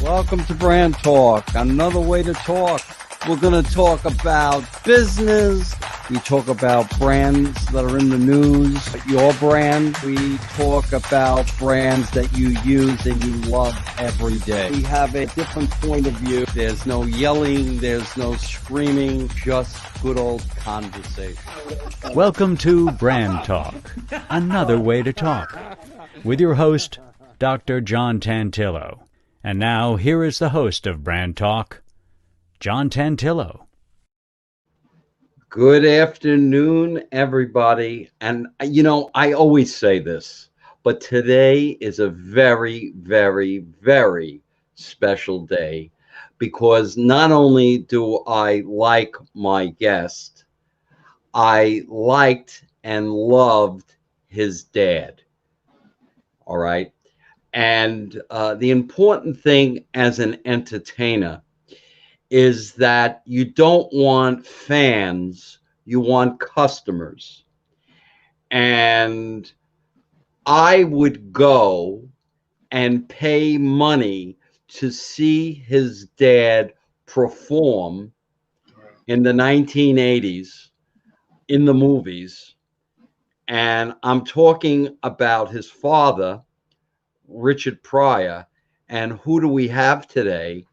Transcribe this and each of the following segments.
Welcome to Brand Talk, another way to talk. We're going to talk about business. We talk about brands that are in the news, your brand. We talk about brands that you use and you love every day. We have a different point of view. There's no yelling, there's no screaming, just good old conversation. Welcome to Brand Talk, another way to talk, with your host, Dr. John Tantillo. And now, here is the host of Brand Talk, John Tantillo. Good afternoon, everybody. And, you know, I always say this, but today is a very, very, very special day because not only do I like my guest, I liked and loved his dad. All right. And the important thing as an entertainer is that you don't want fans, you want customers. And I would go and pay money to see his dad perform in the 1980s in the movies. And I'm talking about his father, Richard Pryor, and who do we have today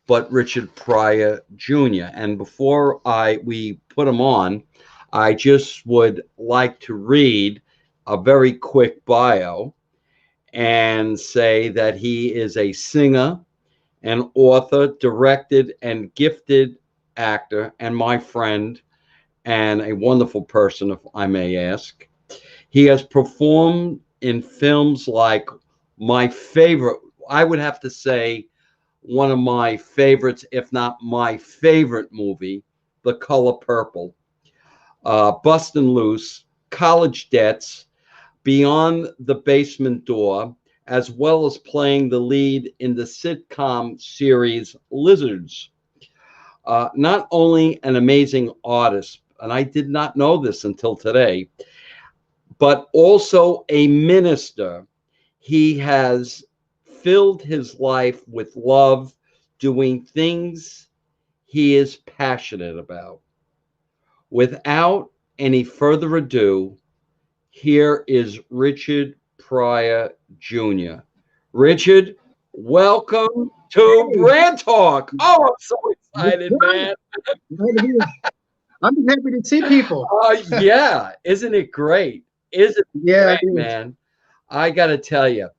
but Richard Pryor Jr. And before we put him on, I just would like to read a very quick bio and say that he is a singer, an author, directed, and gifted actor, and my friend, and a wonderful person, if I may ask. He has performed in films like my favorite, I would have to say one of my favorites, if not my favorite movie, The Color Purple, Bustin' Loose, College Debts, Beyond the Basement Door, as well as playing the lead in the sitcom series Lizards. Not only an amazing artist, and I did not know this until today, but also a minister. He has filled his life with love, doing things he is passionate about. Without any further ado, here is Richard Pryor Jr. Richard, welcome to Brand Talk. Oh, I'm so excited, man. I'm happy to see people. Yeah, isn't it great? Isn't it great, man? I got to tell you.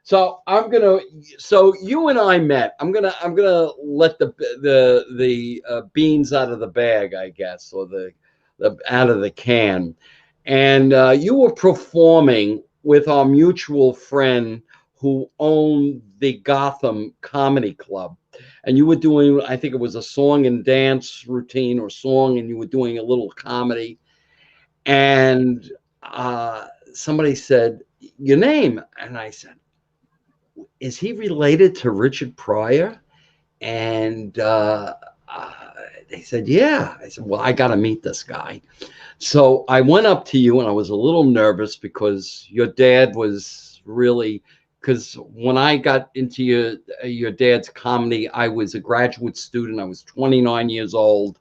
So so you and I met. I'm gonna let the beans out of the bag, I guess, or the out of the can. And you were performing with our mutual friend who owned the Gotham Comedy Club. And you were doing, I think it was a song and dance routine or song, and you were doing a little comedy. And somebody said, your name. And I said, is he related to Richard Pryor? And they said, yeah. I said, well, I got to meet this guy. So I went up to you and I was a little nervous because your dad was really, because when I got into your dad's comedy, I was a graduate student. I was 29 years old,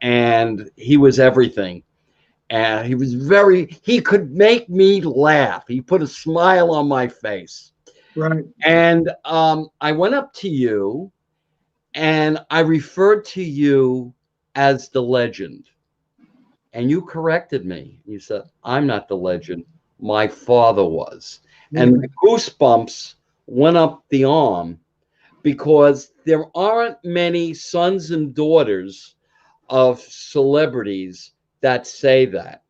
and he was everything. And he could make me laugh. He put a smile on my face. Right. And I went up to you and I referred to you as the legend. And you corrected me. You said, I'm not the legend. My father was. And the goosebumps went up the arm because there aren't many sons and daughters of celebrities that say that.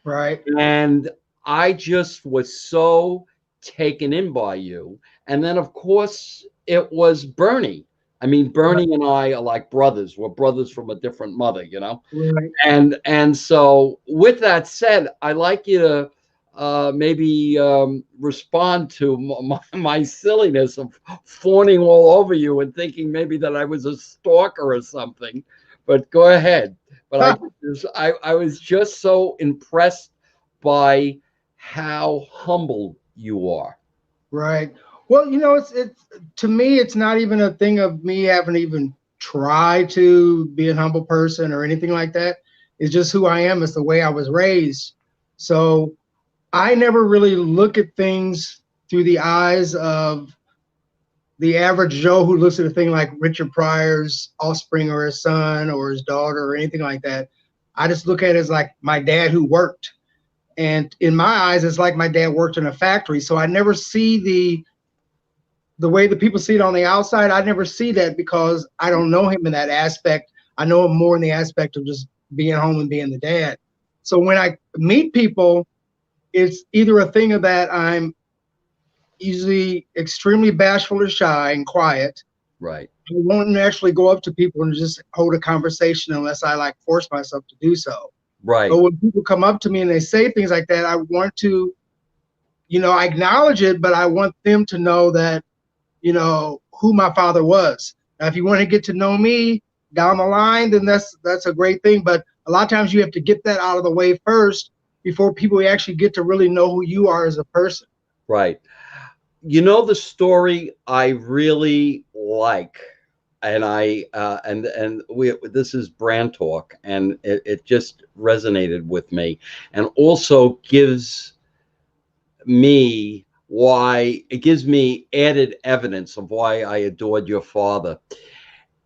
Right. And I just was so taken in by you. And then, of course, it was Bernie. I mean, Bernie and I are like brothers. We're brothers from a different mother, you know? Right. And so with that said, I'd like you to maybe respond to my silliness of fawning all over you and thinking maybe that I was a stalker or something. But go ahead. But I was just so impressed by how humble you are. Right. Well, it's to me, it's not even a thing of me having to even try to be a humble person or anything like that. It's just who I am. It's the way I was raised. So I never really look at things through the eyes of the average Joe who looks at a thing like Richard Pryor's offspring or his son or his daughter or anything like that. I just look at it as like my dad who worked. And in my eyes, it's like my dad worked in a factory. So I never see the way the people see it on the outside. I never see that because I don't know him in that aspect. I know him more in the aspect of just being home and being the dad. So when I meet people, it's either a thing of that I'm usually extremely bashful or shy and quiet. Right. I won't actually go up to people and just hold a conversation unless I like force myself to do so. Right. But when people come up to me and they say things like that, I want to, I acknowledge it, but I want them to know that, who my father was. Now, if you want to get to know me down the line, then that's a great thing. But a lot of times you have to get that out of the way first before people actually get to really know who you are as a person. Right. The story I really like, and this is BrandTalkk, and it just resonated with me, and also gives me added evidence of why I adored your father,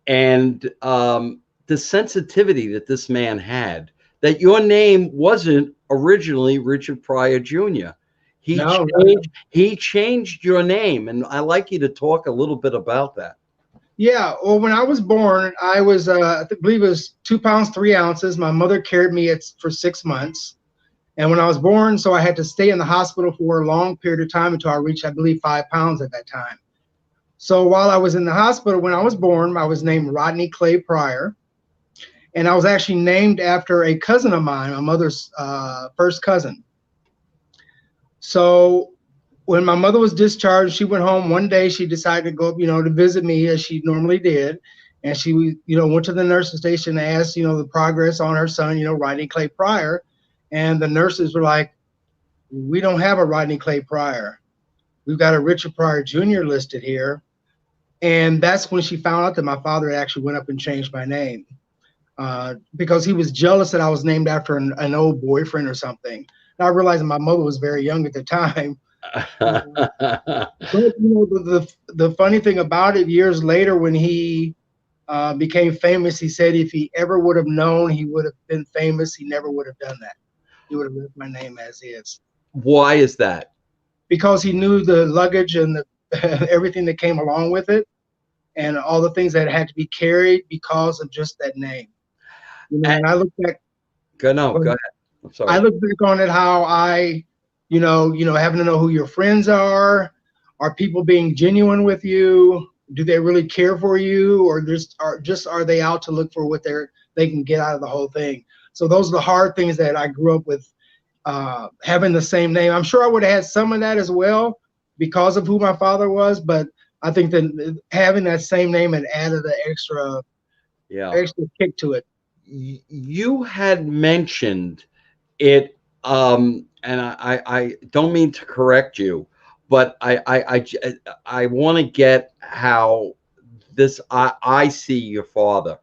and the sensitivity that this man had, that your name wasn't originally Richard Pryor Jr. He changed your name, and I'd like you to talk a little bit about that. Yeah, well, when I was born, I was I believe it was 2 pounds 3 ounces. My mother carried me for 6 months, and when I was born, so I had to stay in the hospital for a long period of time until I reached, I believe, 5 pounds at that time. So while I was in the hospital, when I was born, I was named Rodney Clay Pryor, and I was actually named after a cousin of mine, my mother's first cousin. So when my mother was discharged, she went home one day. She decided to go, to visit me as she normally did. And she, went to the nursing station and asked, the progress on her son, Rodney Clay Pryor. And the nurses were like, we don't have a Rodney Clay Pryor. We've got a Richard Pryor Jr. listed here. And that's when she found out that my father actually went up and changed my name because he was jealous that I was named after an old boyfriend or something. And I realized my mother was very young at the time. But the funny thing about it, years later when he became famous, he said if he ever would have known he would have been famous, he never would have done that. He would have left my name as is. Why is that? Because he knew the luggage and everything that came along with it, and all the things that had to be carried because of just that name. And I look back. Go ahead. I'm sorry. I look back on it how I, having to know who your friends are people being genuine with you? Do they really care for you, or are they out to look for what they can get out of the whole thing? So those are the hard things that I grew up with, having the same name. I'm sure I would have had some of that as well because of who my father was, but I think that having that same name had added an extra kick to it. You had mentioned it, and I don't mean to correct you, but I want to get how I see your father.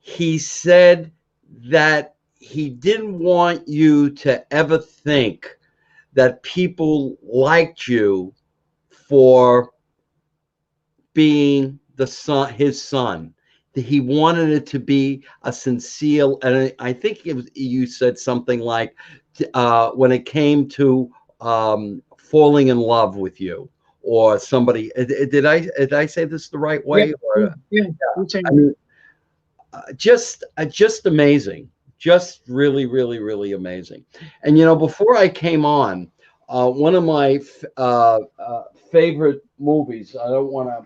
He said that he didn't want you to ever think that people liked you for being his son. He wanted it to be a sincere, and I think you said something like, when it came to falling in love with you or somebody. Did I say this the right way? Yeah. I mean, just amazing, just really, really, really amazing. And before I came on, one of my favorite movies. I don't want to,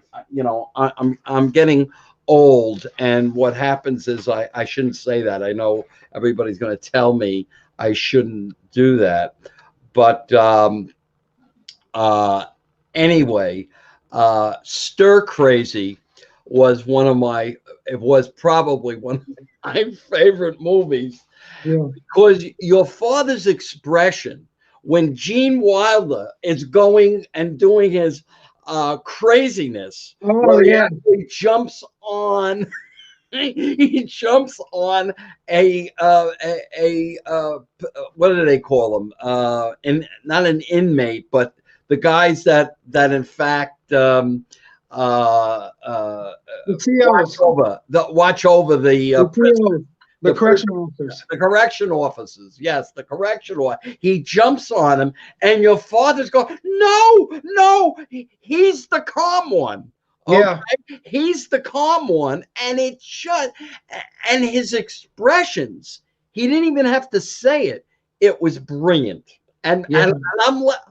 I'm getting old, and what happens is I shouldn't say that. I know everybody's going to tell me I shouldn't do that, but anyway, Stir Crazy was probably one of my favorite movies, because your father's expression when Gene Wilder is going and doing his craziness, Oh where he yeah. actually jumps on he jumps on what do they call them? And not an inmate, but the guys that in fact The TOs. watch over the The prisoners. TOs. The correctional officers. The correction officers, yes, the correctional. He jumps on him, and your father's going, "No, no, he's the calm one." Yeah. Okay? He's the calm one, and and his expressions. He didn't even have to say it. It was brilliant, and Yeah.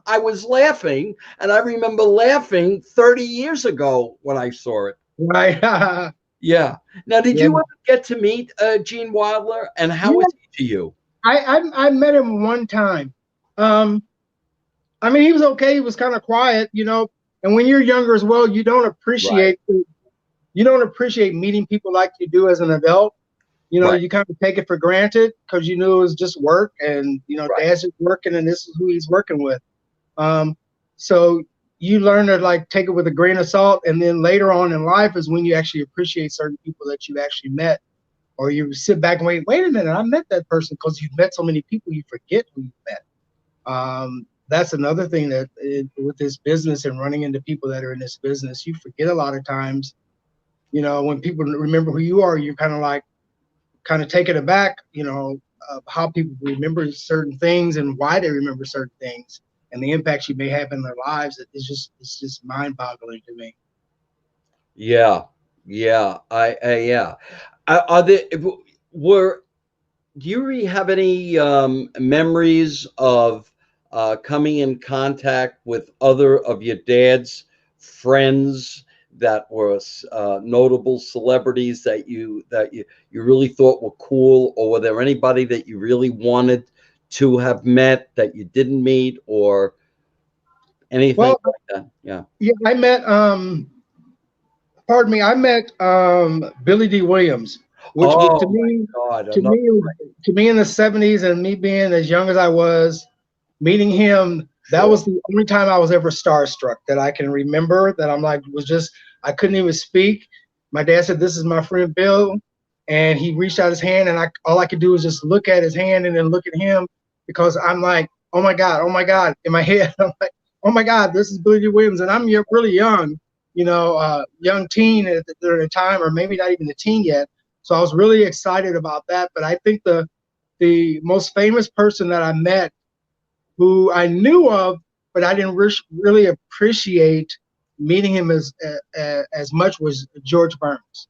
I was laughing, and I remember laughing 30 years ago when I saw it. Right. Yeah. Now, did Yeah. you ever get to meet Gene Wilder, and how Yeah. was he to you? I met him one time. I mean, he was okay. He was kind of quiet, you know. And when you're younger as well, you don't appreciate meeting people like you do as an adult. You know, Right. you kind of take it for granted because you knew it was just work, and you know, Right. Dad's just working, and this is who he's working with. So you learn to like take it with a grain of salt, and then later on in life is when you actually appreciate certain people that you actually met, or you sit back and wait a minute, I met that person, because you've met so many people, you forget who you met. That's another thing that with this business and running into people that are in this business, you forget a lot of times. You know, when people remember who you are, you're kind of taken aback, you know, of how people remember certain things and why they remember certain things and the impacts you may have in their lives. It's just mind-boggling to me. Yeah. Yeah. Yeah. Are there were Do you have any memories of coming in contact with other of your dad's friends that were notable celebrities that you really thought were cool, or were there anybody that you really wanted to have met that you didn't meet, or anything Well, like that? Yeah. yeah, I met I met Billy D. Williams, which was Oh my God! to me to me in the 70s, and me being as young as I was, meeting him, that was the only time I was ever starstruck that I can remember. That I'm like, I couldn't even speak. My dad said, "This is my friend Bill," and he reached out his hand, and all I could do was just look at his hand and then look at him, because I'm like, oh my God, in my head, I'm like, oh my God, this is Billy D. Williams, and I'm really young, you know, young teen at the time, or maybe not even a teen yet. So I was really excited about that. But I think the most famous person that I met, who I knew of, but I didn't really appreciate meeting him as much, was George Burns.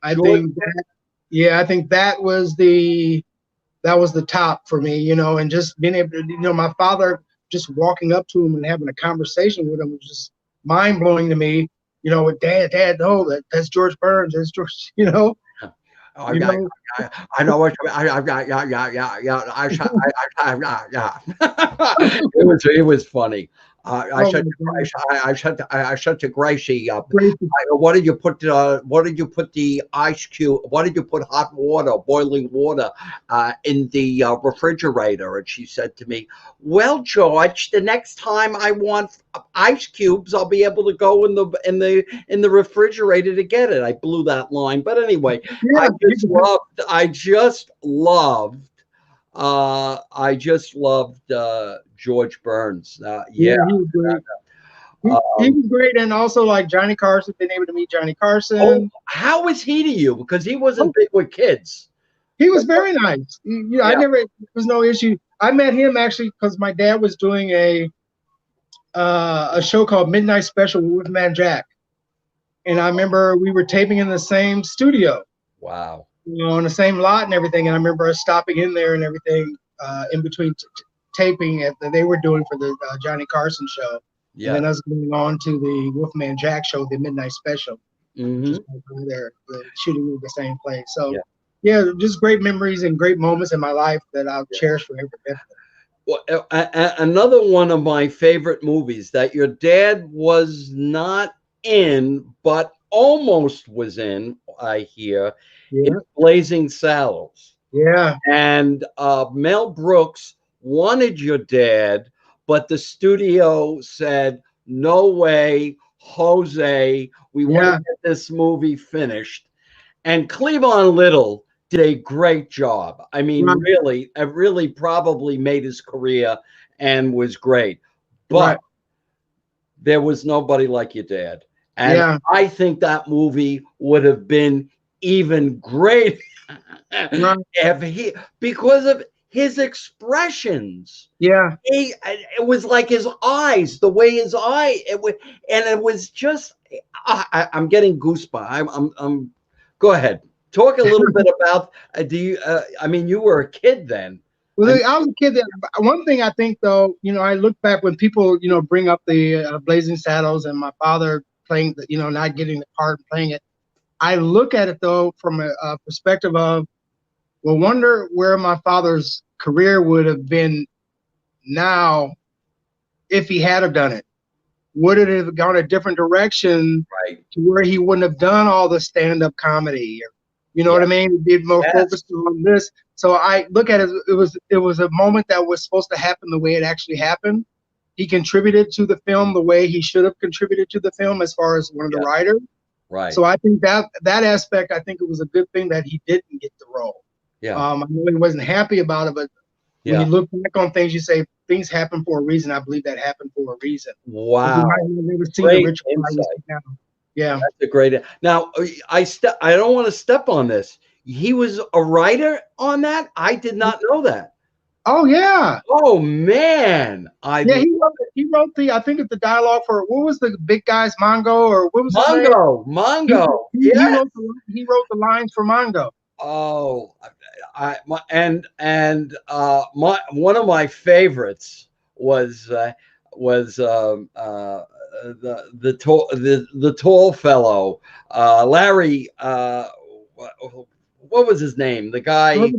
I think that was the top for me, you know, and just being able to, you know, my father just walking up to him and having a conversation with him was just mind blowing to me. You know, with Dad, no, that's George Burns, that's George, you know. I know what you yeah. It was funny. I said to Gracie, what did you put the ice cube? What did you put hot water, boiling water, in the refrigerator? And she said to me, "Well, George, the next time I want ice cubes, I'll be able to go in the refrigerator to get it." I blew that line, but anyway, Yeah, I just loved George Burns. he was great. He was great, and also like Johnny Carson, been able to meet Johnny Carson. Oh, how was he to you? Because he wasn't big with kids. He was very nice. I never, there was no issue. I met him actually because my dad was doing a show called Midnight Special with Wolfman Jack, and I remember we were taping in the same studio. Wow. You know, on the same lot and everything, and I remember us stopping in there and everything in between taping that they were doing for the Johnny Carson show. Yeah. And then us going on to the Wolfman Jack show, the Midnight Special. Just there shooting in the same place. So yeah, just great memories and great moments in my life that I'll cherish forever. Well, another one of my favorite movies that your dad was not in, but almost was in, I hear, is Blazing Saddles. Yeah. And Mel Brooks wanted your dad, but the studio said, no way, Jose, we want to get this movie finished. And Cleavon Little did a great job. I mean, really, it really probably made his career and was great. But there was nobody like your dad. And I think that movie would have been even great if he, because of his expressions. It was like his eyes, the way his eye, and it was just, I'm getting goosebumps. I'm go ahead. Talk a little bit about, I mean, you were a kid then. Well, I was a kid. One thing I think, though, I look back when people, bring up the Blazing Saddles and my father playing, not getting the part and playing it. I look at it, though, from a perspective of, well, wonder where my father's career would have been now if he had have done it. Would it have gone a different direction to where he wouldn't have done all the stand-up comedy? You know what I mean? Be more focused on this. So I look at it, it was a moment that was supposed to happen the way it actually happened. He contributed to the film the way he should have contributed to the film as far as one of the writers. So I think that aspect, I think it was a good thing that he didn't get the role. I know he wasn't happy about it, but when you look back on things, you say things happen for a reason. I believe that happened for a reason. Wow. Great insight. Yeah, that's a great. Now I don't want to step on this. He was a writer on that. I did not know that. Oh yeah. Oh man. He wrote the, I think it's the dialogue for, what was the big guy's, Mongo, or what was Mongo. He wrote the lines for Mongo. Oh, one of my favorites was the tall fellow, Larry. What was his name? The guy.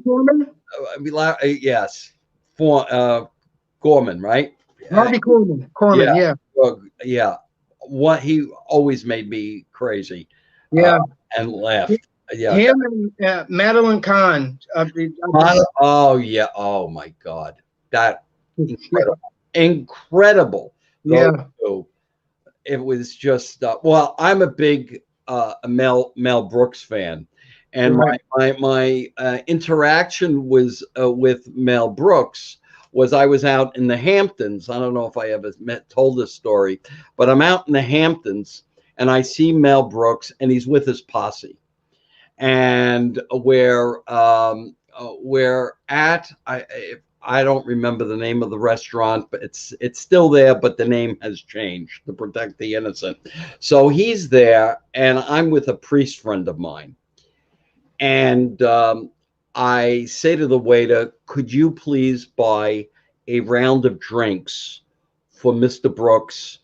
Yes, Gorman, right? Harvey Korman. Yeah. What he always made me crazy. And laughed. Him and Madeline Kahn. Oh yeah. Oh my God. That incredible. It was just well, I'm a big Mel Brooks fan, and my interaction was with Mel Brooks was I was out in the Hamptons. I don't know if I ever told this story, but I'm out in the Hamptons and I see Mel Brooks and he's with his posse. And we're at, I don't remember the name of the restaurant, but it's still there, but the name has changed to protect the innocent. So he's there, and I'm with a priest friend of mine. And I say to the waiter, could you please buy a round of drinks for Mr. Brooks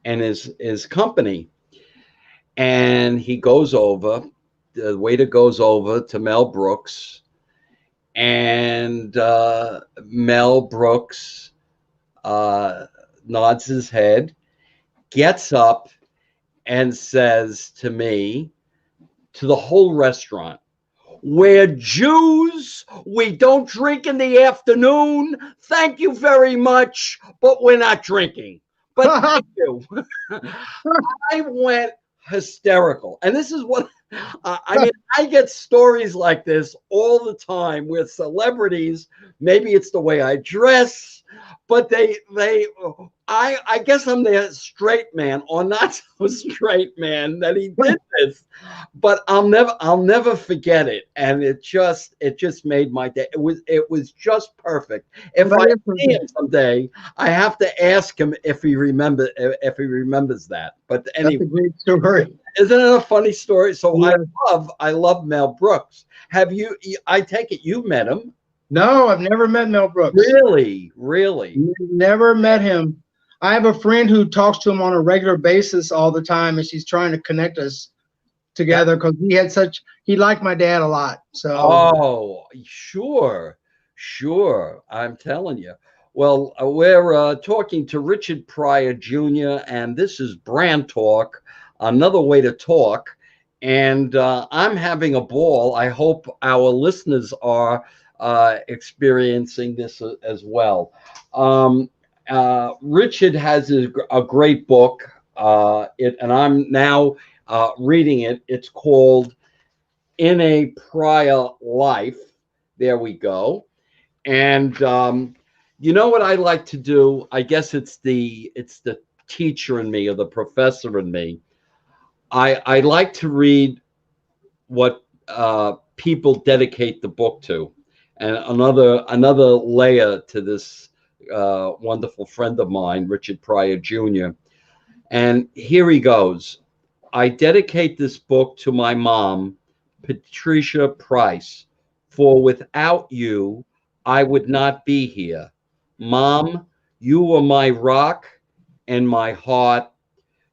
and his company? And he goes over. The waiter goes over to Mel Brooks, and Mel Brooks nods his head, gets up, and says to me, to the whole restaurant, we're Jews, we don't drink in the afternoon, thank you very much, but we're not drinking. But thank you. I went hysterical. And this is what I mean, I get stories like this all the time with celebrities. Maybe it's the way I dress, but I guess I'm the straight man or not so straight man that he did this, but I'll never forget it. And it just made my day. It was just perfect. If I see him someday, I have to ask him if he remembers that. But anyway, that's a great story. Isn't it a funny story? So yeah. I love Mel Brooks. I take it you met him. No, I've never met Mel Brooks. Really? Never met him. I have a friend who talks to him on a regular basis all the time, and she's trying to connect us together because he liked my dad a lot. So. Oh, sure. I'm telling you. Well, we're talking to Richard Pryor Jr., and this is BrandTalkk, another way to talk. And I'm having a ball. I hope our listeners are experiencing this as well. Richard has a great book, and I'm now reading it. It's called In a Prior Life. There we go. And you know what I like to do? I guess it's the teacher in me or the professor in me. I like to read what people dedicate the book to, and another layer to this wonderful friend of mine, Richard Pryor Jr. And here he goes. I dedicate this book to my mom, Patricia Price, for without you, I would not be here. Mom, you were my rock and my heart.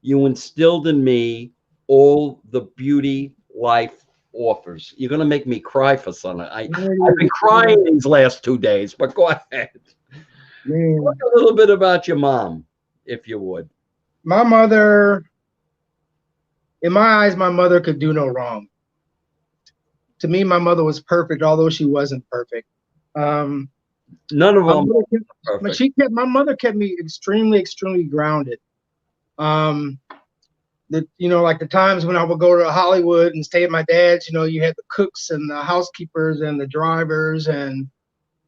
You instilled in me all the beauty life offers. You're going to make me cry for something. I've been crying these last 2 days, but go ahead. Talk a little bit about your mom, if you would. My mother, in my eyes, my mother could do no wrong. To me, my mother was perfect, although she wasn't perfect. None of them were perfect. But my mother kept me extremely, extremely grounded. Like the times when I would go to Hollywood and stay at my dad's, you had the cooks and the housekeepers and the drivers, and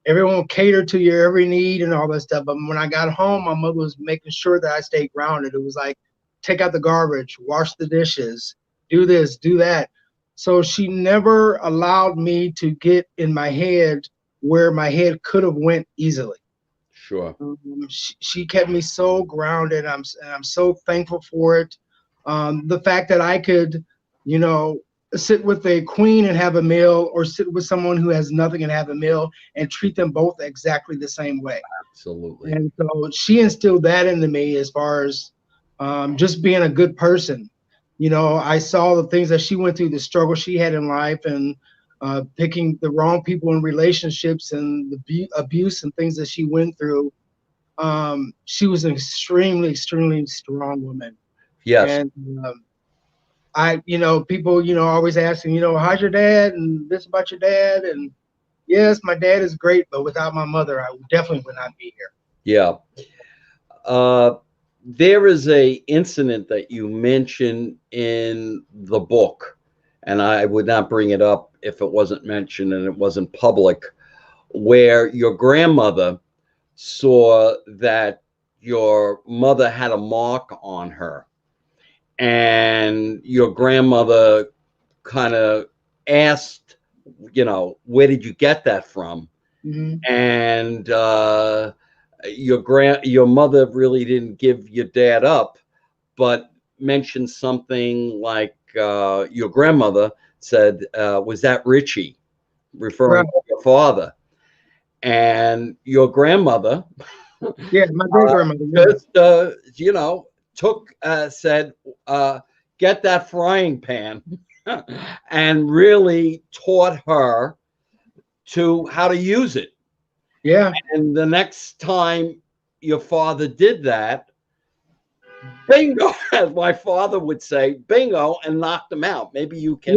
everyone catered to your every need and all that stuff. But when I got home, my mother was making sure that I stayed grounded. It was like, take out the garbage, wash the dishes, do this, do that. So she never allowed me to get in my head where my head could have went easily. Sure. She kept me so grounded. I'm so thankful for it. The fact that I could, sit with a queen and have a meal, or sit with someone who has nothing and have a meal, and treat them both exactly the same way. Absolutely. And so she instilled that into me as far as just being a good person. I saw the things that she went through, the struggle she had in life, and picking the wrong people in relationships, and the abuse and things that she went through. She was an extremely, extremely strong woman. Yes. And people, always asking, how's your dad, and this about your dad. And yes, my dad is great, but without my mother, I definitely would not be here. Yeah. There is a incident that you mentioned in the book, and I would not bring it up if it wasn't mentioned and it wasn't public, where your grandmother saw that your mother had a mark on her, and your grandmother kind of asked, where did you get that from? Mm-hmm. And your mother really didn't give your dad up, but mentioned something like your grandmother said, was that Richie, referring to your father? And your grandmother, yeah, my great grandmother, said, get that frying pan, and really taught her how to use it. Yeah. And the next time your father did that, bingo, as my father would say, bingo, and knocked him out. Maybe you can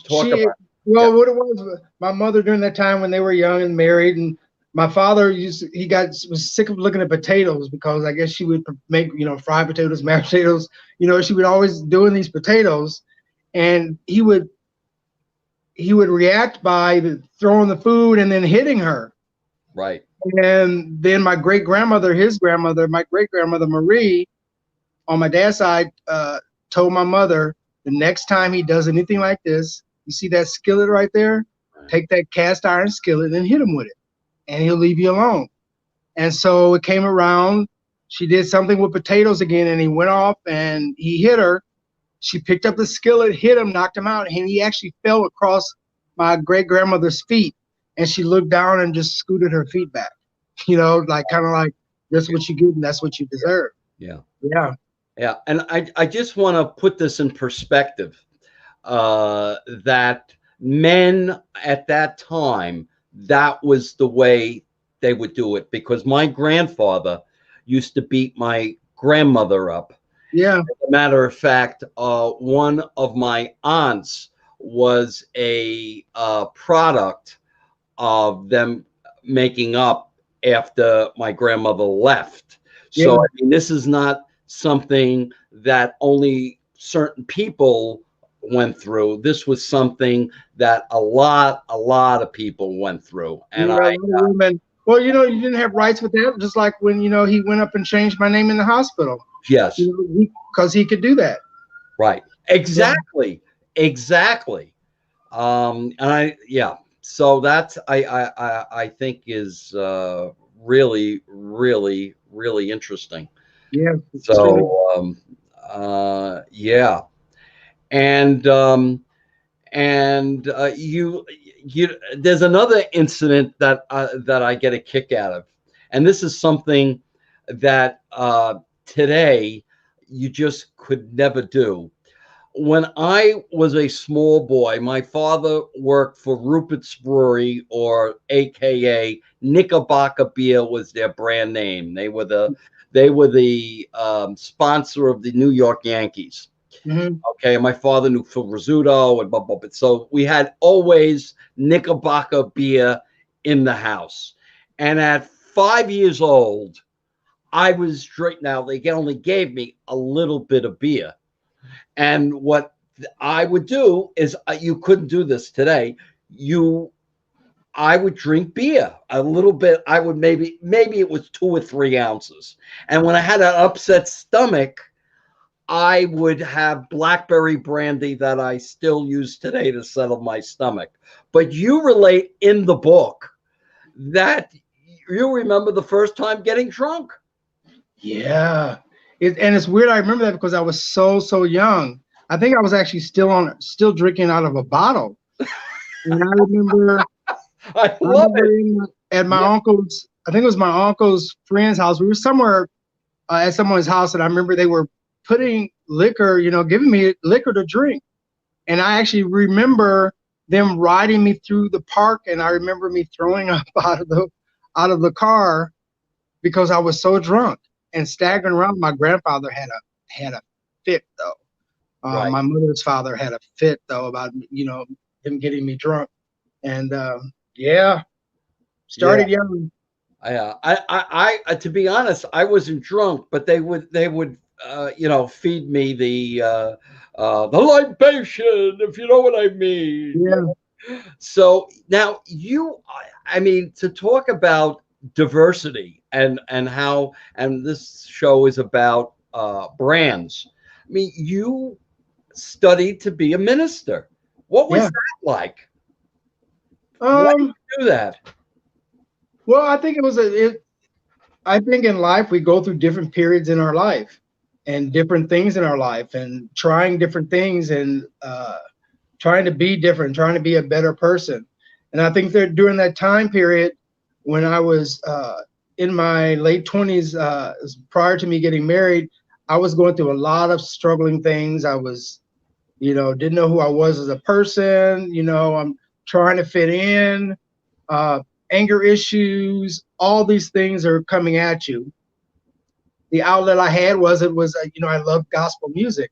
talk about. Well, what it was, my mother during that time when they were young and married, and my father was sick of looking at potatoes, because I guess she would make, fried potatoes, mashed potatoes, she would always doing these potatoes, and he would react by throwing the food and then hitting her. Right. And then my great-grandmother, my great-grandmother Marie, on my dad's side, told my mother, the next time he does anything like this, you see that skillet right there? Right. Take that cast iron skillet and hit him with it, and he'll leave you alone. And so it came around, she did something with potatoes again, and he went off and he hit her. She picked up the skillet, hit him, knocked him out, and he actually fell across my great-grandmother's feet. And she looked down and just scooted her feet back, kind of like, that's what you get and that's what you deserve. Yeah. Yeah. Yeah. And I just want to put this in perspective, that men at that time, that was the way they would do it, because my grandfather used to beat my grandmother up. Yeah. As a matter of fact, one of my aunts was a product of them making up after my grandmother left. Yeah. So I mean, this is not something that only certain people went through. This was something that a lot of people went through. And Yeah, women. Well, you know, you didn't have rights with that. Just like when, you know, he went up and changed my name in the hospital. Yes, You know, because he could do that. right. Exactly. Exactly. And so that's I think is really, really, really interesting. Yeah. So yeah. And you there's another incident that I get a kick out of, and this is something that today you just could never do. When I was a small boy, my father worked for Rupert's Brewery, or AKA Knickerbocker Beer was their brand name. They were the sponsor of the New York Yankees. Mm-hmm. Okay, my father knew Phil Rizzuto and blah, blah, blah. So we had always Knickerbocker beer in the house. And at 5 years old, I was straight. Now they only gave me a little bit of beer. And what I would do is, you couldn't do this today. I would drink beer a little bit. I would maybe it was 2 or 3 ounces. And when I had an upset stomach, I would have blackberry brandy that I still use today to settle my stomach. But you relate in the book that you remember the first time getting drunk. Yeah. And it's weird. I remember that because I was so young. I think I was actually still drinking out of a bottle. And I remember at my uncle's, I think it was my uncle's friend's house. We were somewhere at someone's house, and I remember they were putting liquor, you know, giving me liquor to drink. And I actually remember them riding me through the park, and I remember me throwing up out of the car because I was so drunk and staggering around. My grandfather had a fit though. Right. My mother's father had a fit though about, you know, him getting me drunk. And started young. I to be honest, I wasn't drunk, but they would feed me the libation, if you know what I mean. Yeah. So now I mean, to talk about diversity and how, and this show is about brands. I mean, you studied to be a minister. What was that like? Why did you do that? Well, I think I think in life we go through different periods in our life and different things in our life, and trying different things, and trying to be different, trying to be a better person. And I think that during that time period when I was in my late 20s, prior to me getting married, I was going through a lot of struggling things. I was, you know, didn't know who I was as a person. You know, I'm trying to fit in, anger issues, all these things are coming at you. The outlet I had was I love gospel music.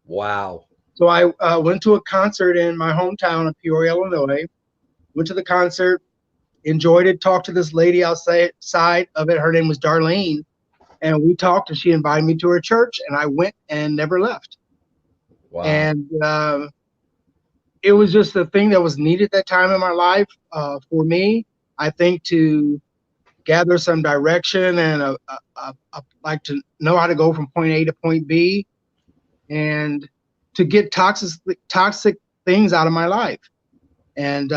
Wow. So I went to a concert in my hometown of Peoria, Illinois, went to the concert, enjoyed it, talked to this lady outside of it. Her name was Darlene. And we talked, and she invited me to her church, and I went and never left. Wow. And it was just the thing that was needed at that time in my life for me, I think, to gather some direction and like to know how to go from point A to point B, and to get toxic things out of my life. And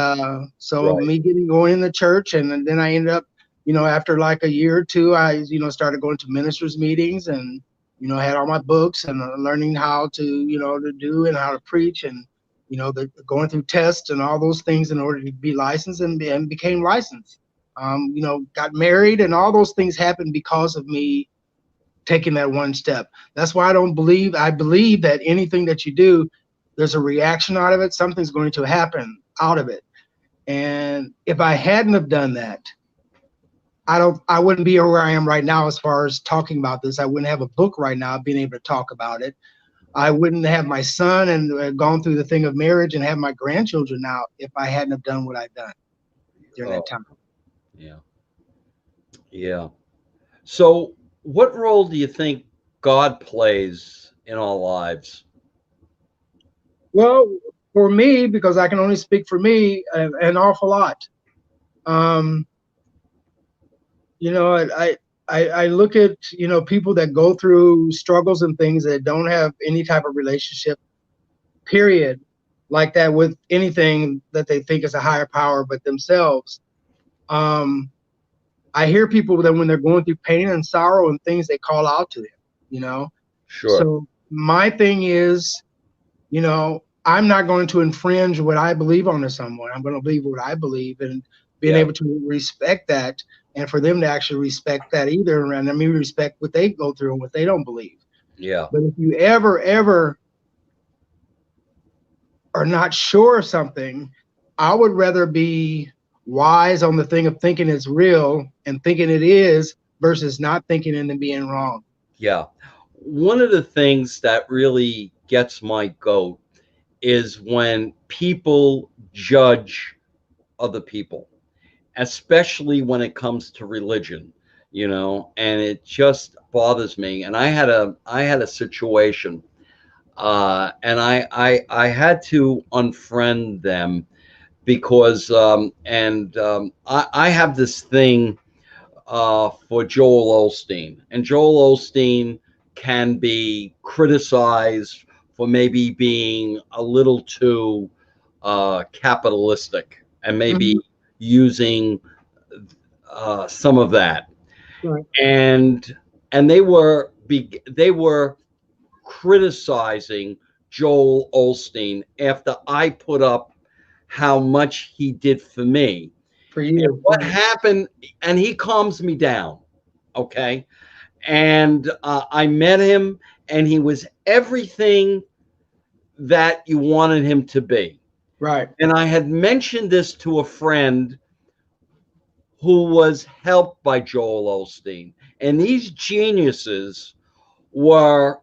so me going in the church, and then I ended up, you know, after like a year or two, I, you know, started going to ministers' meetings, and, you know, had all my books and learning how to, you know, to do and how to preach, and, you know, going through tests and all those things in order to be licensed, and became licensed. You know, got married, and all those things happened because of me taking that one step. That's why I believe that anything that you do, there's a reaction out of it. Something's going to happen out of it. And if I hadn't have done that, I wouldn't be where I am right now as far as talking about this. I wouldn't have a book right now being able to talk about it. I wouldn't have my son and gone through the thing of marriage and have my grandchildren now if I hadn't have done what I've done. during that time. Yeah. Yeah. So, what role do you think God plays in our lives? Well, for me, because I can only speak for me, an awful lot. Um, you know, I look at, you know, people that go through struggles and things that don't have any type of relationship, period, like that with anything that they think is a higher power but themselves. I hear people that when they're going through pain and sorrow and things, they call out to him, you know. Sure. So my thing is, you know, I'm not going to infringe what I believe onto someone. I'm going to believe what I believe, and being able to respect that, and for them to actually respect that either. And I mean, respect what they go through and what they don't believe. Yeah. But if you ever are not sure of something, I would rather be wise on the thing of thinking it's real and thinking it is versus not thinking and then being wrong. Yeah. One of the things that really gets my goat is when people judge other people, especially when it comes to religion, you know, and it just bothers me. And I had a situation, and I had to unfriend them because I have this thing for Joel Osteen, and Joel Osteen can be criticized for maybe being a little too capitalistic and maybe using some of that, Right. and they were criticizing Joel Osteen after I put up how much he did for me. For And you. what happened, and he calms me down, okay? And I met him, and he was everything that you wanted him to be. Right. And I had mentioned this to a friend who was helped by Joel Osteen. And these geniuses were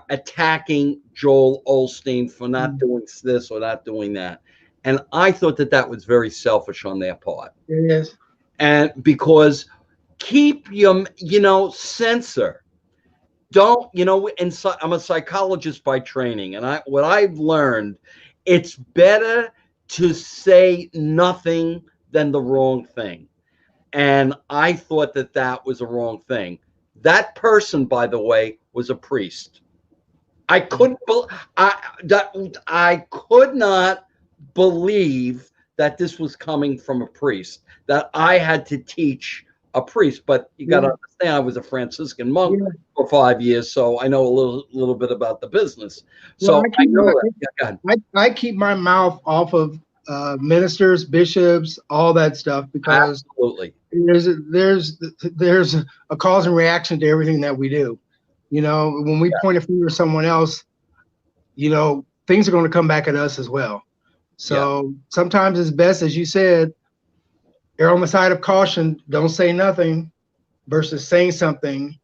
attacking Joel Osteen for not doing this or not doing that. And I thought that that was very selfish on their part. It is. And because keep your, you know, censor. Don't, you know, and I'm a psychologist by training, and what I've learned, it's better to say nothing than the wrong thing. And I thought that that was a wrong thing. That person, by the way, was a priest. I couldn't I could not believe that this was coming from a priest, that I had to teach a priest. But you got to understand, I was a Franciscan monk for 5 years, so I know a little bit about the business. So I keep my mouth off of ministers, bishops, all that stuff, because absolutely there's a cause and reaction to everything that we do. You know, when we point a finger at someone else, you know, things are going to come back at us as well. So sometimes it's best, as you said, err on the side of caution. Don't say nothing versus saying something,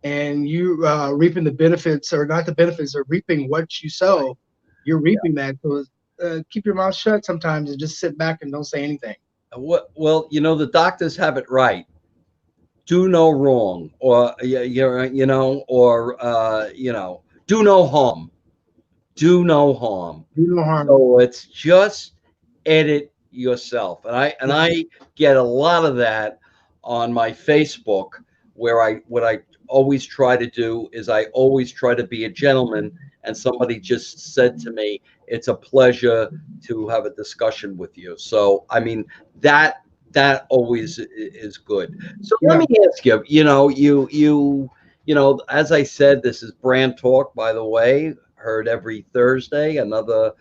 and you reaping the benefits, or not the benefits, or reaping what you sow. Right. You're reaping that. So keep your mouth shut sometimes and just sit back and don't say anything. Well, you know, the doctors have it right. Do no wrong, or you know, or you know, do no harm. Do no harm. Do no harm. So it's just edit yourself, and I get a lot of that on my Facebook, where what I always try to do is I always try to be a gentleman. And somebody just said to me, "It's a pleasure to have a discussion with you." So I mean that always is good. So let me ask you, you know, as I said, this is BrandTalkk, by the way, heard every Thursday, another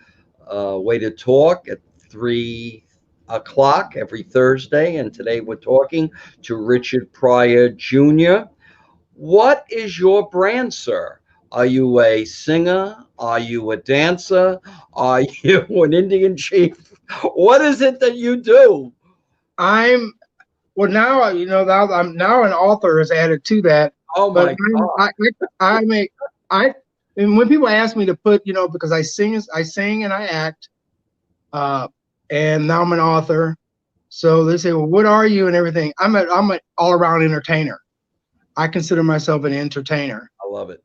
way to talk at 3 o'clock every Thursday. And today we're talking to Richard Pryor Jr. What is your brand, sir? Are you a singer? Are you a dancer? Are you an Indian chief? What is it that you do? I'm now, you know, I'm now an author is added to that. Oh my God. And when people ask me to put, you know, because I sing and I act, and now I'm an author. So they say, well, what are you and everything? I'm an all-around entertainer. I consider myself an entertainer. I love it.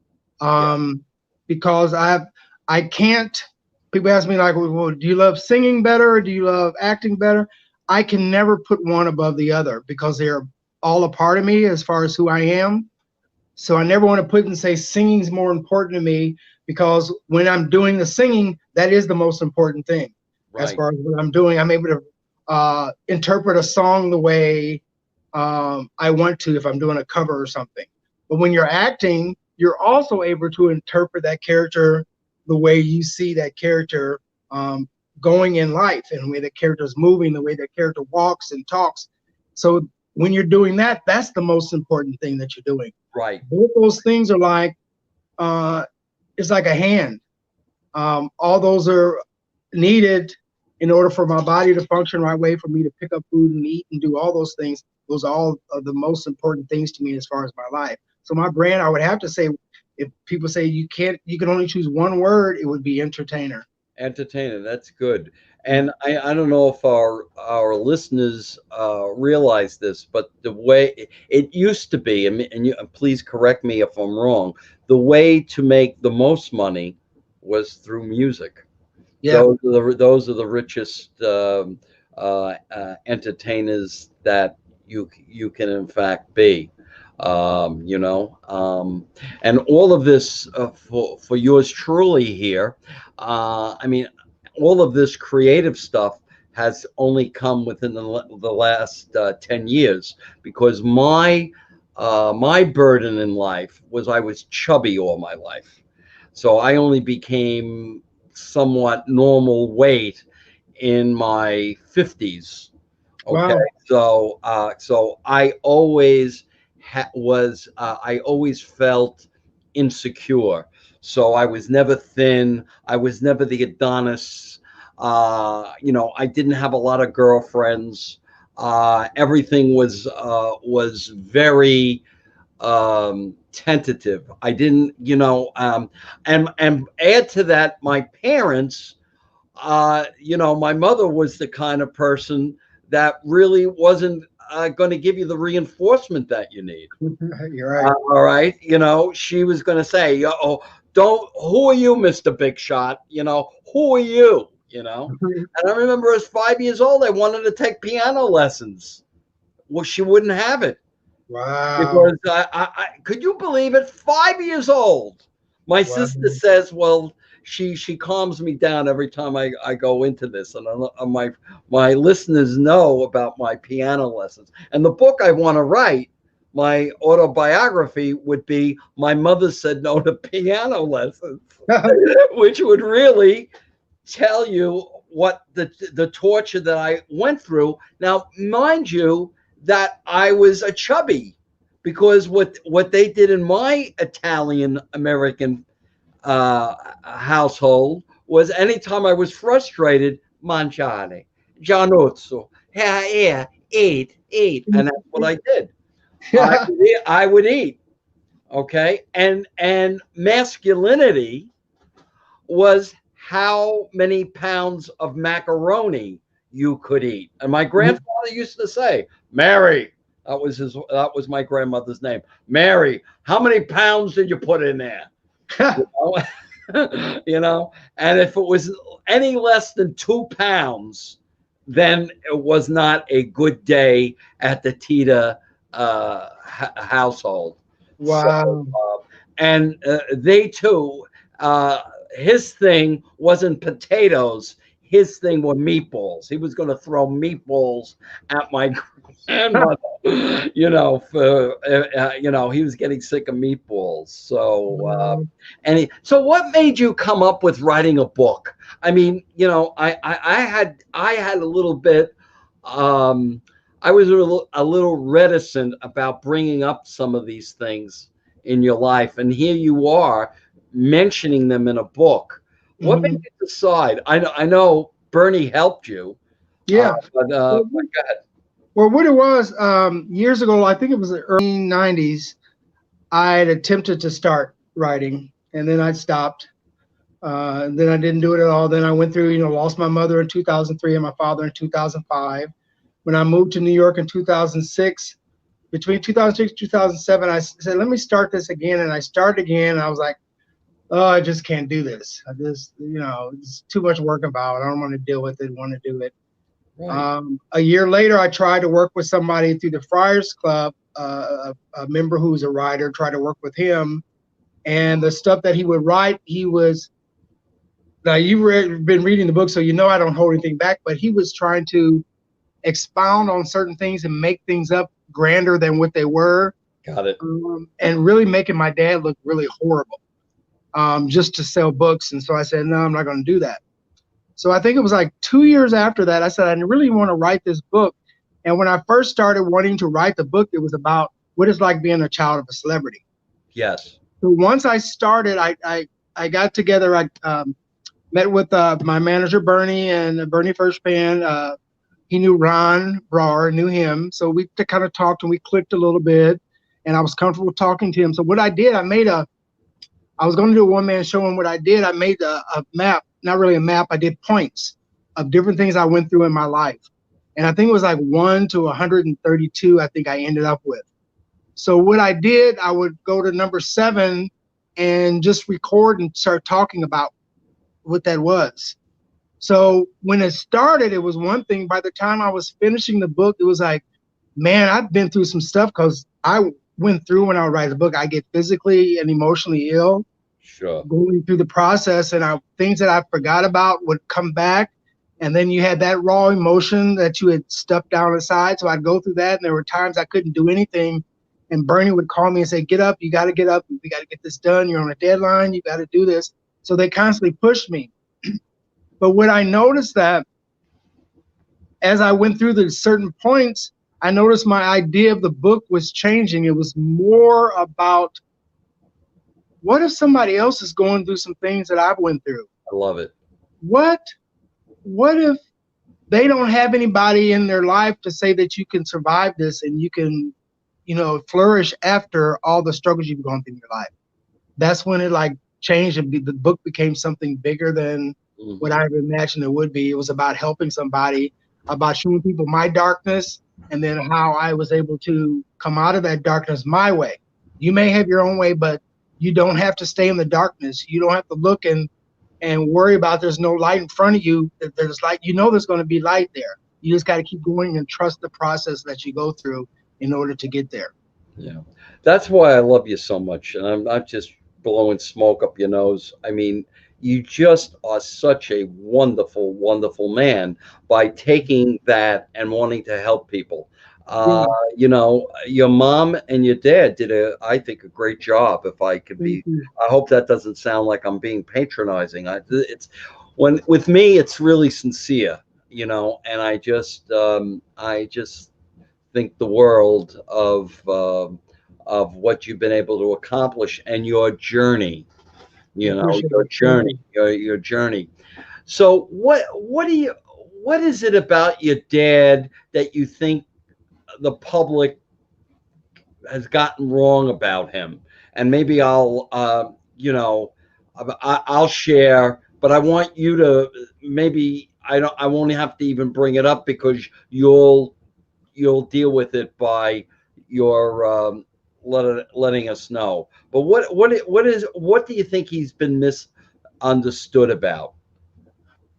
Because I can't, people ask me like, well, do you love singing better or do you love acting better? I can never put one above the other because they're all a part of me as far as who I am. So I never want to put and say singing's more important to me, because when I'm doing the singing, that is the most important thing. Right. As far as what I'm doing, I'm able to interpret a song the way I want to if I'm doing a cover or something. But when you're acting, you're also able to interpret that character the way you see that character going in life, and the way the character's moving, the way that character walks and talks. So when you're doing that, that's the most important thing that you're doing. Right. Both those things are like, it's like a hand. All those are needed in order for my body to function the right way, for me to pick up food and eat and do all those things. Those are all of the most important things to me as far as my life. So my brand, I would have to say, if people say you can only choose one word, it would be entertainer. Entertainer, that's good. And I don't know if our listeners realize this, but the way it used to be, and you, please correct me if I'm wrong, the way to make the most money was through music. Yeah. Those are the richest entertainers that you can in fact be. You know, and all of this for yours truly here. I mean, all of this creative stuff has only come within the last 10 years, because my burden in life was I was chubby all my life. So I only became somewhat normal weight in my 50s. Okay. Wow. So I always I always felt insecure. So I was never thin. I was never the Adonis. You know, I didn't have a lot of girlfriends. Everything was very tentative. I didn't, you know, and add to that, my parents, you know, my mother was the kind of person that really wasn't going to give you the reinforcement that you need. You're right. All right. You know, she was going to say, oh, who are you, Mr. Big Shot? You know, who are you? You know, and I remember I was 5 years old. I wanted to take piano lessons. Well, she wouldn't have it. Wow. Because I could you believe it? 5 years old. My sister says, well, she calms me down every time I go into this, and my listeners know about my piano lessons. And the book I want to write, my autobiography, would be My Mother Said No to Piano Lessons, which would really tell you what the torture that I went through. Now, mind you, that I was a chubby, because what they did in my Italian American household was, anytime I was frustrated, mangiare, Gianozzo, yeah, eat, and that's what I did. Yeah. I would eat, okay, and masculinity was how many pounds of macaroni you could eat. And my grandfather used to say, Mary, that was my grandmother's name. Mary, how many pounds did you put in there? You know? You know, and if it was any less than 2 pounds, then it was not a good day at the Tita household. Wow. So, and they too, his thing wasn't potatoes. His thing were meatballs. He was going to throw meatballs at my grandmother, you know, for, you know, he was getting sick of meatballs. So, so what made you come up with writing a book? I mean, you know, I had a little bit, I was a little reticent about bringing up some of these things in your life. And here you are mentioning them in a book. What made you decide? I know Bernie helped you. Yeah. But go ahead. Well, what it was, years ago, I think it was the early 90s, I had attempted to start writing, and then I stopped. And then I didn't do it at all. Then I went through, you know, lost my mother in 2003 and my father in 2005. when I moved to New York in 2006. Between 2006 and 2007, I said, let me start this again. And I started again. And I was like, oh, I just can't do this. I just, it's too much work about it. I don't want to deal with it, want to do it. Right. A year later, I tried to work with somebody through the Friars Club, a member who's a writer, tried to work with him. And the stuff that he would write, now you've been reading the book, so you know I don't hold anything back, but he was trying to expound on certain things and make things up grander than what they were. Got it. And really making my dad look really horrible, just to sell books. And so I said, no, I'm not going to do that. So I think it was like 2 years after that, I said, I really want to write this book. And when I first started wanting to write the book, it was about what it's like being a child of a celebrity. Yes. So once I started, I got together, I met with my manager, Bernie, and Bernie First Band. He knew Ron Brauer, knew him. So we kind of talked and we clicked a little bit, and I was comfortable talking to him. So what I did, I was going to do a one-man show, and what I did, I made a map, not really a map, I did points of different things I went through in my life. And I think it was like 1 to 132, I think I ended up with. So what I did, I would go to number 7 and just record and start talking about what that was. So when it started, it was one thing. By the time I was finishing the book, it was like, man, I've been through some stuff, because I went through, when I would write a book, I get physically and emotionally ill. Sure. Going through the process, and things that I forgot about would come back. And then you had that raw emotion that you had stuffed down inside. So I'd go through that, and there were times I couldn't do anything. And Bernie would call me and say, get up, you got to get up. We got to get this done. You're on a deadline. You got to do this. So they constantly pushed me. But what I noticed, that as I went through the certain points, I noticed my idea of the book was changing. It was more about, what if somebody else is going through some things that I've went through? I love it. What if they don't have anybody in their life to say that you can survive this and you can, flourish after all the struggles you've gone through in your life? That's when it changed, and the book became something bigger than what I imagined it would be. It was about helping somebody, about showing people my darkness, and then how I was able to come out of that darkness my way. You may have your own way, but you don't have to stay in the darkness. You don't have to look and worry about there's no light in front of you. There's light, there's going to be light there. You just got to keep going and trust the process that you go through in order to get there. Yeah, that's why I love you so much. And I'm not just blowing smoke up your nose. I mean, you just are such a wonderful, wonderful man by taking that and wanting to help people. Your mom and your dad did I think, a great job. If I could be, I hope that doesn't sound like I'm being patronizing. With me, it's really sincere, and I just think the world of what you've been able to accomplish and your journey. Your journey. So what is it about your dad that you think the public has gotten wrong about him? And maybe I'll share, but I want you to, maybe I won't have to even bring it up, because you'll deal with it by your letting us know. But what do you think he's been misunderstood about?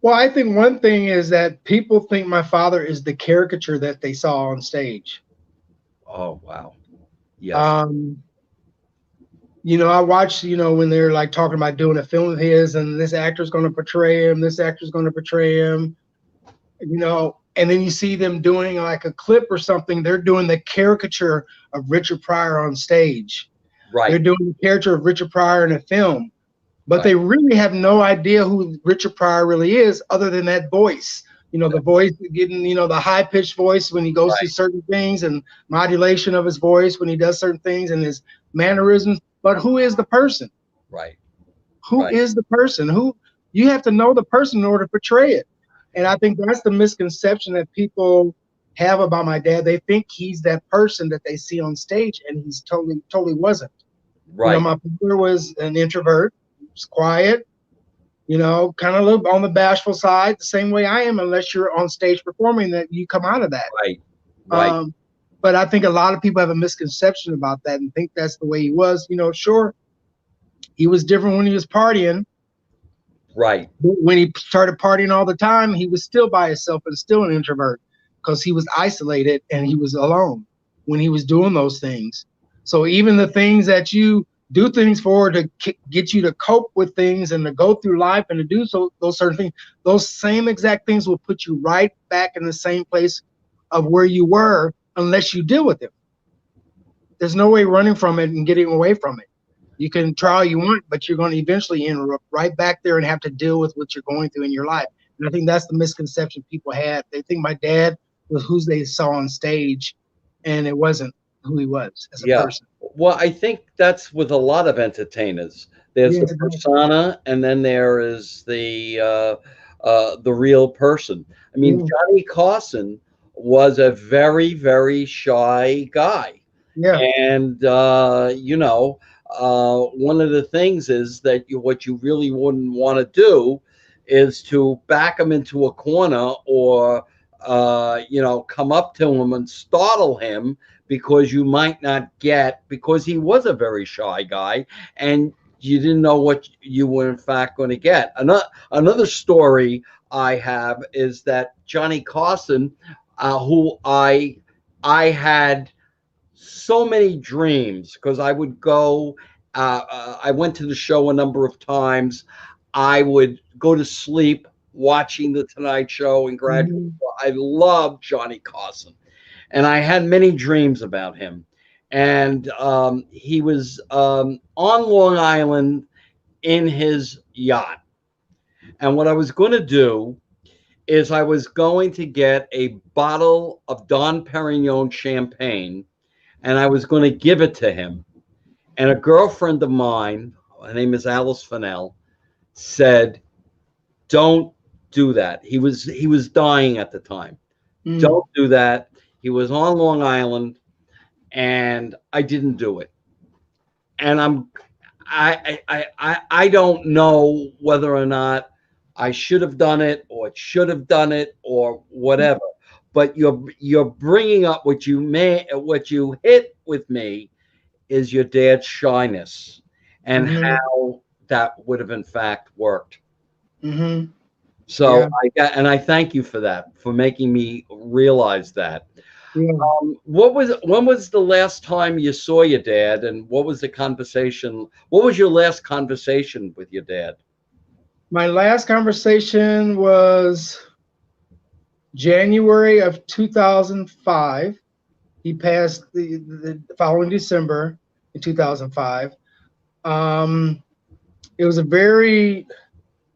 Well, I think one thing is that people think my father is the caricature that they saw on stage. Oh, wow. Yes. I watched, when they're talking about doing a film of his, and this actor's going to portray him, this actor's going to portray him, and then you see them doing a clip or something. They're doing the caricature of Richard Pryor on stage. Right. They're doing the character of Richard Pryor in a film, but they really have no idea who Richard Pryor really is, other than that voice. The voice, getting, the high-pitched voice when he goes through certain things, and modulation of his voice when he does certain things, and his mannerisms. But who is the person? Right. Who is the person? You have to know the person in order to portray it. And I think that's the misconception that people have about my dad. They think he's that person that they see on stage, and he's totally wasn't. Right. My father was an introvert. He was quiet. you know, kind of a little on the bashful side, the same way I am, unless you're on stage performing, that you come out of that. Right. Right. But I think a lot of people have a misconception about that and think that's the way he was. You know, sure, he was different when he was partying. Right. When he started partying all the time, he was still by himself and still an introvert because he was isolated and he was alone when he was doing those things. So even the things that you do things for to get you to cope with things and to go through life and to do those certain things, those same exact things will put you right back in the same place of where you were unless you deal with it. There's no way running from it and getting away from it. You can try all you want, but you're going to eventually end up right back there and have to deal with what you're going through in your life. And I think that's the misconception people had. They think my dad was who they saw on stage, and it wasn't who he was as a person. Well, I think that's with a lot of entertainers. There's the persona, and then there is the real person. I mean, Johnny Carson was a very, very shy guy. Yeah. And you know, one of the things is that what you really wouldn't want to do is to back him into a corner or you know, come up to him and startle him, because you might not get, because he was a very shy guy and you didn't know what you were in fact going to get. Another story I have is that Johnny Carson, who I had so many dreams, because I would go, I went to the show a number of times. I would go to sleep watching the Tonight Show and graduate. I loved Johnny Carson, and I had many dreams about him. And he was on Long Island in his yacht. And what I was going to do is I was going to get a bottle of Dom Perignon champagne, and I was going to give it to him. And a girlfriend of mine, her name is Alice Fennell, said, "Don't do that." He was dying at the time. Don't do that. He was on Long Island, and I didn't do it. And I don't know whether or not I should have done it or should have done it or whatever. But you're bringing up what you hit with me is your dad's shyness and how that would have in fact worked. So I thank you for that, for making me realize that. When was the last time you saw your dad, and what was the conversation? What was your last conversation with your dad? My last conversation was January of 2005. He passed the following December in 2005. It was a very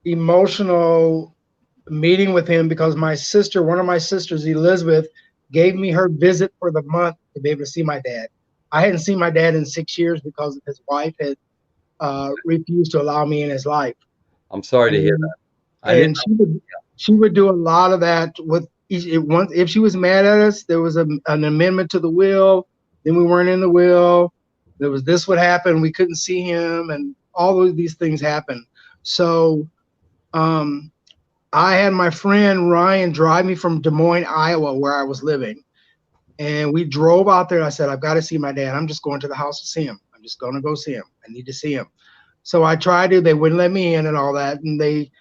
emotional meeting with him because my sister, one of my sisters, Elizabeth, gave me her visit for the month to be able to see my dad. I hadn't seen my dad in 6 years because his wife had refused to allow me in his life. I'm sorry to hear that. And she would do a lot of that with if she was mad at us, there was an amendment to the will. Then we weren't in the will. There was this would happen. We couldn't see him, and all of these things happened. So I had my friend Ryan drive me from Des Moines, Iowa, where I was living. And we drove out there. I said, I've got to see my dad. I'm just going to the house to see him. I'm just going to go see him. I need to see him. So I tried to. They wouldn't let me in and all that. And they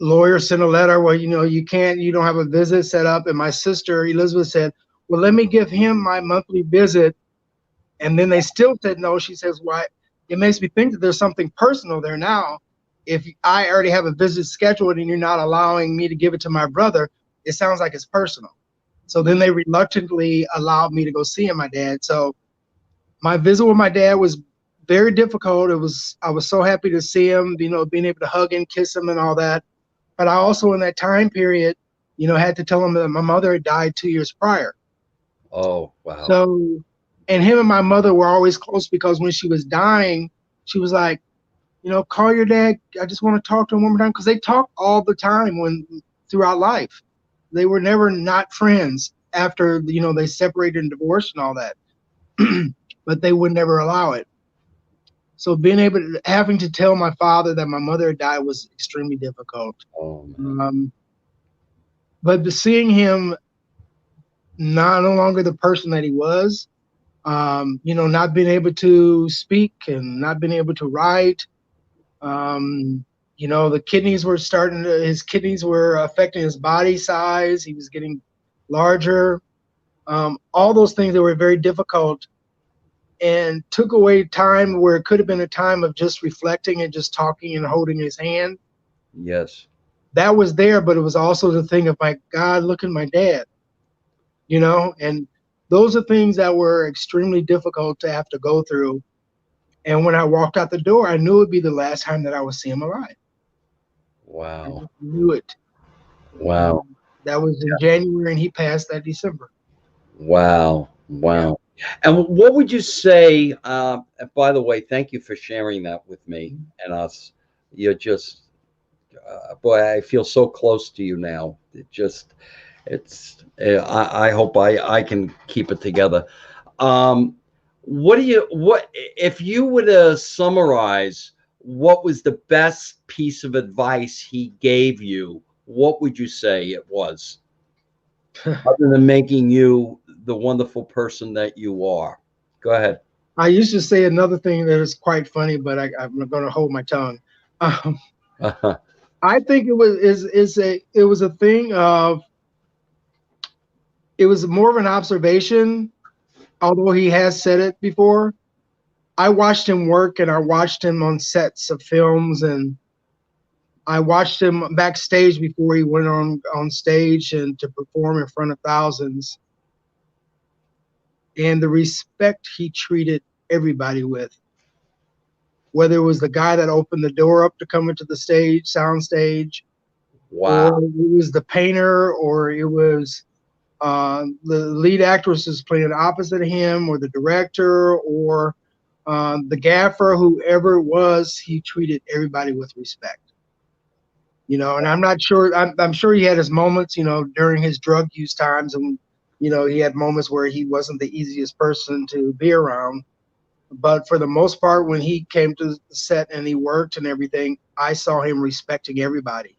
lawyers sent a letter where, you don't have a visit set up. And my sister, Elizabeth, said, well, let me give him my monthly visit. And then they still said no. She says, why? It makes me think that there's something personal there now. If I already have a visit scheduled and you're not allowing me to give it to my brother, it sounds like it's personal. So then they reluctantly allowed me to go see my dad. So my visit with my dad was very difficult. I was so happy to see him, being able to hug him, kiss him and all that. But I also, in that time period, had to tell him that my mother had died 2 years prior. Oh, wow. So, and him and my mother were always close because when she was dying, she was like, call your dad. I just want to talk to him one more time. Because they talked all the time throughout life. They were never not friends after, they separated and divorced and all that. But they would never allow it. So having to tell my father that my mother had died was extremely difficult. Oh, man. But seeing him no longer the person that he was, not being able to speak and not being able to write, the kidneys were his kidneys were affecting his body size. He was getting larger. All those things that were very difficult and took away time where it could have been a time of just reflecting and just talking and holding his hand. Yes. That was there, but it was also the thing of, my God, look at my dad, and those are things that were extremely difficult to have to go through. And when I walked out the door, I knew it would be the last time that I would see him alive. Wow. I knew it. Wow. That was in January, and he passed that December. Wow. Wow. And what would you say, by the way, thank you for sharing that with me and us. You're just, boy, I feel so close to you now. I hope I can keep it together. What if you were to summarize what was the best piece of advice he gave you, what would you say it was? Other than making you the wonderful person that you are. Go ahead. I used to say another thing that is quite funny, but I'm going to hold my tongue. I think it was a thing of, it was more of an observation, although he has said it before. I watched him work, and I watched him on sets of films, and I watched him backstage before he went on stage and to perform in front of thousands. And the respect he treated everybody with, whether it was the guy that opened the door up to come into the sound stage, wow, or it was the painter, or it was the lead actress is playing opposite of him, or the director, or the gaffer, whoever it was, he treated everybody with respect. And I'm not sure, I'm sure he had his moments, during his drug use times, and, he had moments where he wasn't the easiest person to be around. But for the most part, when he came to the set and he worked and everything, I saw him respecting everybody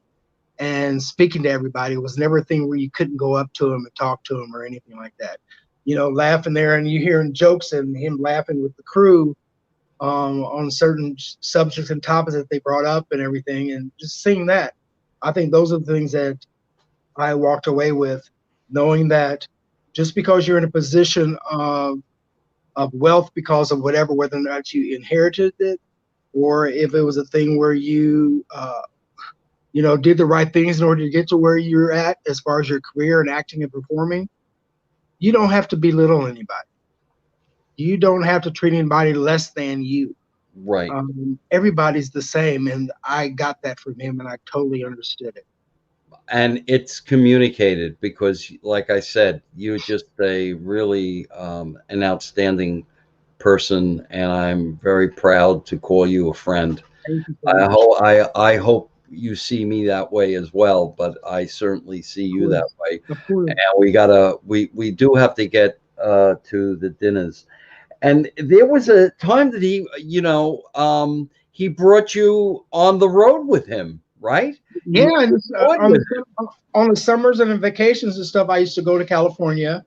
and speaking to everybody. It was never a thing where you couldn't go up to him and talk to him or anything like that. Laughing there, and you hearing jokes and him laughing with the crew on certain subjects and topics that they brought up and everything, and just seeing that. I think those are the things that I walked away with, knowing that just because you're in a position of wealth because of whatever, whether or not you inherited it, or if it was a thing where you did the right things in order to get to where you're at as far as your career and acting and performing, you don't have to belittle anybody. You don't have to treat anybody less than you. Right. Everybody's the same, and I got that from him, and I totally understood it. And it's communicated because, like I said, you're just a really an outstanding person, and I'm very proud to call you a friend. Thank you so much. I hope you see me that way as well, but I certainly see you that way. Of course. And we do have to get to the dinners. And there was a time that he brought you on the road with him, right? Yeah, and on the summers and vacations and stuff, I used to go to California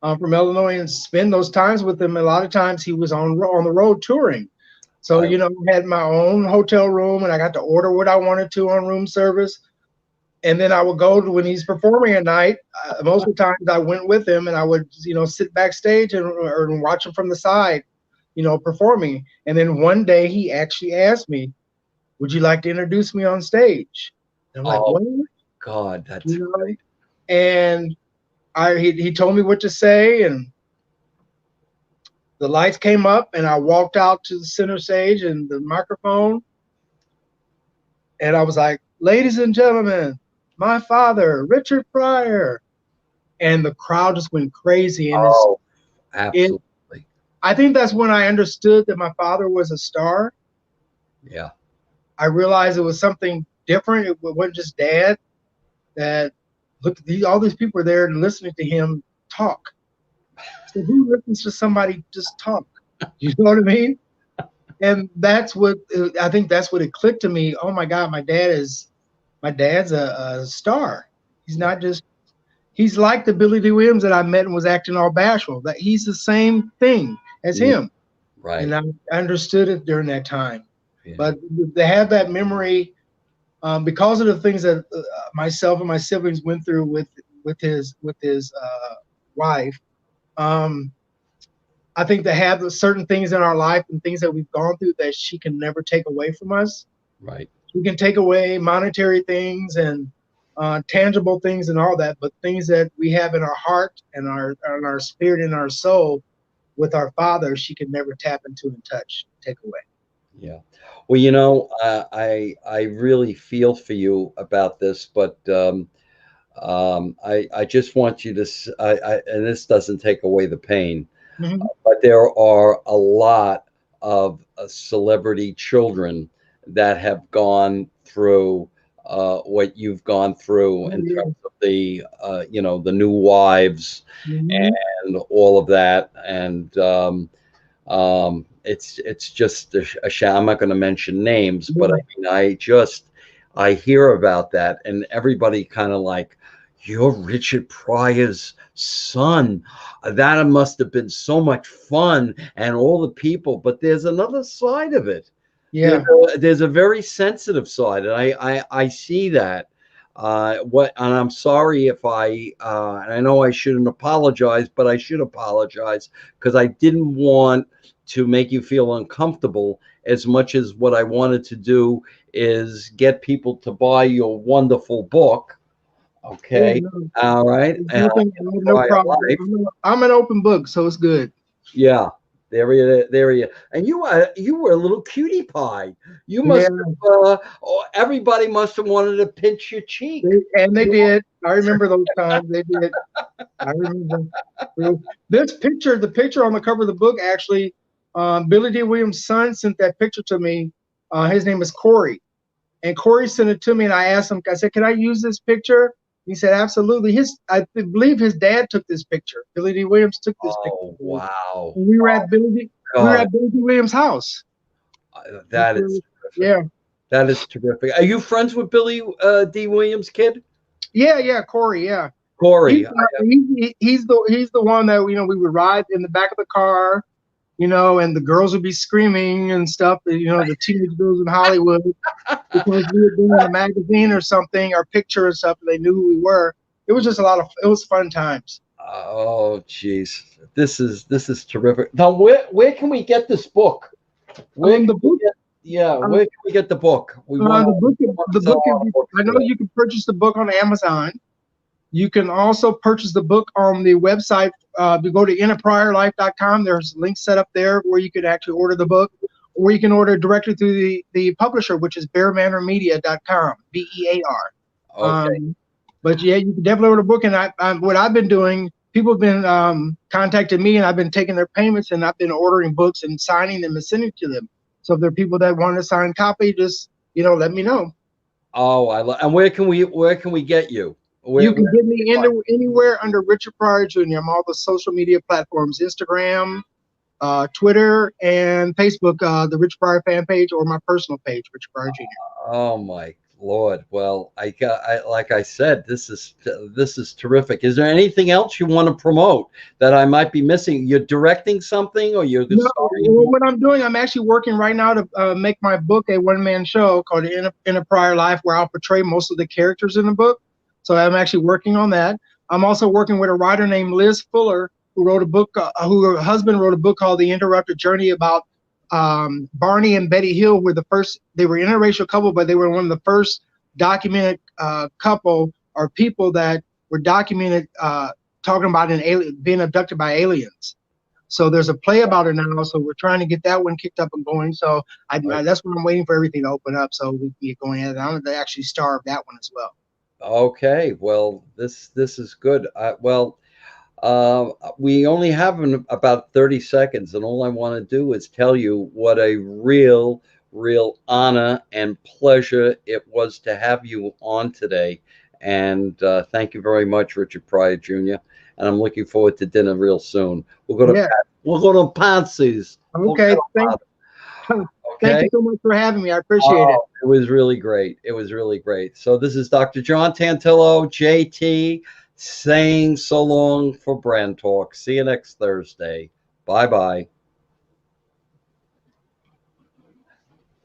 from Illinois and spend those times with him. A lot of times he was on the road touring. So, I had my own hotel room, and I got to order what I wanted to on room service. And then I would go when he's performing at night. Most of the times I went with him, and I would, sit backstage and watch him from the side, performing. And then one day he actually asked me, "Would you like to introduce me on stage?" And I'm like, "What?" God, that's great. And he told me what to say, and the lights came up, and I walked out to the center stage and the microphone, and I was like, "Ladies and gentlemen, my father, Richard Pryor." And the crowd just went crazy. And absolutely. I think that's when I understood that my father was a star. Yeah. I realized it was something different. It wasn't just dad. That look, all these people are there and listening to him talk. So who listens to somebody just talk? You know what I mean? And that's what I think. That's what it clicked to me. Oh my God, my dad's a star. He's not just. He's like the Billy D. Williams that I met and was acting all bashful. That he's the same thing as him. Right. And I understood it during that time. Yeah. But to have that memory, because of the things that myself and my siblings went through with his wife, I think to have certain things in our life and things that we've gone through that she can never take away from us. Right. We can take away monetary things and tangible things and all that, but things that we have in our heart and our spirit and our soul with our Father, she can never tap into and touch, take away. Yeah. Well, you know, I really feel for you about this, but I just want you to, and this doesn't take away the pain, but there are a lot of celebrity children that have gone through what you've gone through in terms of the, you know, the new wives and all of that. And it's just a shame. I'm not going to mention names, but I mean, I hear about that, and everybody kind of like, you're Richard Pryor's son. That must have been so much fun, and all the people. But there's another side of it. Yeah, there's a very sensitive side, and I see that. And I'm sorry if and I know I shouldn't apologize, but I should apologize because I didn't want to make you feel uncomfortable as much as what I wanted to do is get people to buy your wonderful book. Okay. All right. No problem. I'm an open book, so it's good. Yeah. There you. And you were a little cutie pie. You must have, everybody must have wanted to pinch your cheek. They did. I remember those times. They did. I remember. This picture, the picture on the cover of the book, actually, Billy D. Williams' son sent that picture to me. His name is Corey. And Corey sent it to me, and I asked him, I said, can I use this picture? He said, absolutely. I believe his dad took this picture. Billy D. Williams took this picture. Oh, wow. And we were at Billy D. Williams' house. That is terrific. Yeah. That is terrific. Are you friends with Billy D. Williams' kid? Yeah, Corey, yeah. Corey. He's the one that, you know, we would ride in the back of the car, you know, and the girls would be screaming and stuff, you know, the teenage girls in Hollywood, because we were doing a magazine or something, our picture and stuff, and they knew who we were. It was just it was fun times. Oh, geez. This is terrific. Now, where can we get this book? Where can we get the book? The book I know you can purchase the book on Amazon. You can also purchase the book on the website. You go to innerpryorlife.com. There's links set up there where you can actually order the book, or you can order directly through the publisher, which is bearmanormedia.com, BEAR. Okay. But yeah, you can definitely order the book. And what I've been doing, people have been contacting me, and I've been taking their payments, and I've been ordering books and signing them and sending to them. So if there are people that want a signed copy, just, you know, let me know. Oh, and where can we get you? You can get me anywhere under Richard Pryor Jr. I'm all the social media platforms, Instagram, Twitter, and Facebook, the Richard Pryor fan page, or my personal page, Richard Pryor Jr. Oh my Lord. Well, like I said, this is terrific. Is there anything else you want to promote that I might be missing? You're directing something, or you're what I'm doing, I'm actually working right now to make my book a one-man show called Inner Pryor Life, where I'll portray most of the characters in the book. So I'm actually working on that. I'm also working with a writer named Liz Fuller, who wrote a book, her husband wrote a book called The Interrupted Journey about Barney and Betty Hill. They were an interracial couple, but they were one of the first documented couple or people that were documented talking about being abducted by aliens. So there's a play about it now. So we're trying to get that one kicked up and going. So that's what I'm waiting for everything to open up, so we can get going at it. I'm going to actually star of that one as well. Okay, well, this is good. We only have about 30 seconds, and all I want to do is tell you what a real honor and pleasure it was to have you on today. And thank you very much, Richard Pryor Jr. And I'm looking forward to dinner real soon. We'll go to Patsy's. Okay, Thank you so much for having me. I appreciate it. It was really great. It was really great. So this is Dr. John Tantillo, JT, saying so long for BrandTalkk. See you next Thursday. Bye-bye.